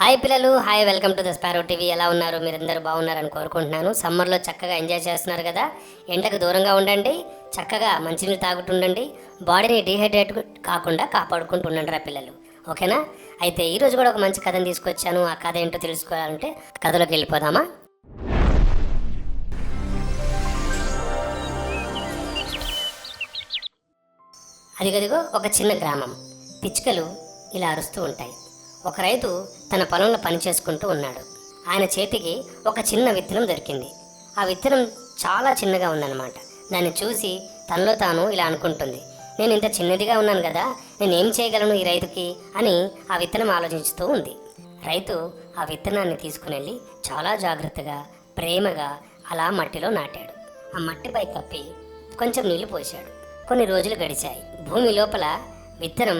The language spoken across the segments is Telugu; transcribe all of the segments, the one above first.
హాయ్ పిల్లలు, hi, welcome to the Sparrow TV. ఎలా ఉన్నారు? మీరందరూ బాగున్నారని కోరుకుంటున్నాను. సమ్మర్లో చక్కగా ఎంజాయ్ చేస్తున్నారు కదా. ఎండకు దూరంగా ఉండండి, చక్కగా మంచినీళ్ళు తాగుతుండండి, బాడీని డీహైడ్రేట్ కాకుండా కాపాడుకుంటూ ఉండండి రా పిల్లలు. ఓకేనా? అయితే ఈరోజు కూడా ఒక మంచి కథను తీసుకొచ్చాను. ఆ కథ ఏంటో తెలుసుకోవాలంటే కథలోకి వెళ్ళిపోదామా? అదిగదిగో ఒక చిన్న గ్రామం. పిచ్చుకలు ఇలా అరుస్తూ ఉంటాయి. ఒక రైతు తన పొలంలో పని చేసుకుంటూ ఉన్నాడు. ఆయన చేతికి ఒక చిన్న విత్తనం దొరికింది. ఆ విత్తనం చాలా చిన్నగా ఉందన్నమాట. దాన్ని చూసి తనలో తాను ఇలా అనుకుంటుంది, నేను ఇంత చిన్నదిగా ఉన్నాను కదా, నేను ఏం చేయగలను ఈ రైతుకి అని ఆ విత్తనం ఆలోచిస్తూ ఉంది. రైతు ఆ విత్తనాన్ని తీసుకుని వెళ్ళి చాలా జాగ్రత్తగా, ప్రేమగా అలా మట్టిలో నాటాడు. ఆ మట్టిపై కప్పి కొంచెం నీళ్లు పోశాడు. కొన్ని రోజులు గడిచాయి. భూమి లోపల విత్తనం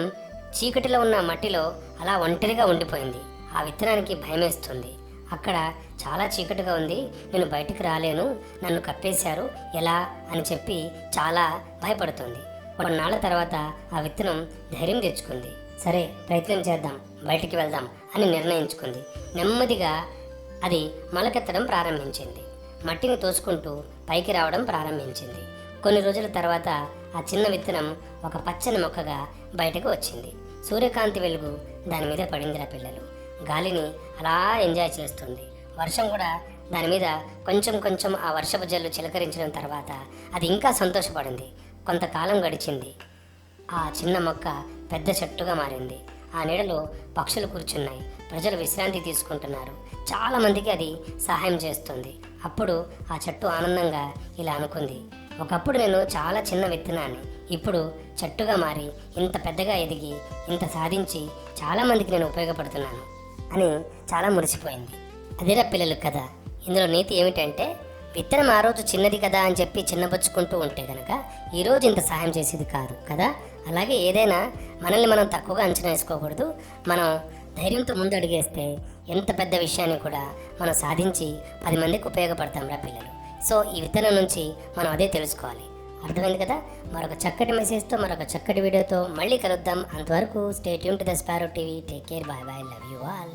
చీకటిలో ఉన్న మట్టిలో అలా ఒంటరిగా ఉండిపోయింది. ఆ విత్తనానికి భయమేస్తుంది. అక్కడ చాలా చీకటిగా ఉంది, నేను బయటికి రాలేను, నన్ను కప్పేశారు, ఎలా అని చెప్పి చాలా భయపడుతుంది. కొన్నాళ్ళ తర్వాత ఆ విత్తనం ధైర్యం తెచ్చుకుంది. సరే, ప్రయత్నం చేద్దాం, బయటికి వెళ్దాం అని నిర్ణయించుకుంది. నెమ్మదిగా అది మొలకెత్తడం ప్రారంభించింది. మట్టిని తోసుకుంటూ పైకి రావడం ప్రారంభించింది. కొన్ని రోజుల తర్వాత ఆ చిన్న విత్తనం ఒక పచ్చని మొక్కగా బయటకు వచ్చింది. సూర్యకాంతి వెలుగు దాని మీద పడిందిరా పిల్లలు. గాలిని అలా ఎంజాయ్ చేస్తుంది. వర్షం కూడా దాని మీద కొంచెం కొంచెం ఆ వర్షపు జల్లు చిలకరించడం తర్వాత అది ఇంకా సంతోషపడింది. కొంతకాలం గడిచింది. ఆ చిన్న మొక్క పెద్ద చెట్టుగా మారింది. ఆ నీడలో పక్షులు కూర్చున్నాయి. ప్రజలు విశ్రాంతి తీసుకుంటున్నారు. చాలామందికి అది సహాయం చేస్తుంది. అప్పుడు ఆ చెట్టు ఆనందంగా ఇలా అనుకుంది, ఒకప్పుడు నేను చాలా చిన్న విత్తనాన్ని, ఇప్పుడు చెట్టుగా మారి ఇంత పెద్దగా ఎదిగి ఇంత సాధించి చాలామందికి నేను ఉపయోగపడుతున్నాను అని చాలా మురిసిపోయింది. అదేరా పిల్లలు కదా. ఇందులో నీతి ఏమిటంటే, విత్తనం ఆ రోజు చిన్నది కదా అని చెప్పి చిన్నబుచ్చుకుంటూ ఉంటే కనుక ఈరోజు ఇంత సహాయం చేసేది కాదు కదా. అలాగే ఏదైనా మనల్ని మనం తక్కువగా అంచనా వేసుకోకూడదు. మనం ధైర్యంతో ముందు అడిగేస్తే ఎంత పెద్ద విషయాన్ని కూడా మనం సాధించి 10 మందికి ఉపయోగపడతాం రా పిల్లలు. సో ఈ విత్తనం నుంచి మనం అదే తెలుసుకోవాలి. అర్థమైంది కదా. మరొక చక్కటి మెసేజ్తో, మరొక చక్కటి వీడియోతో మళ్ళీ కలుద్దాం. అంతవరకు stay tune to the Sparrow TV. Take care, bye bye, love you all.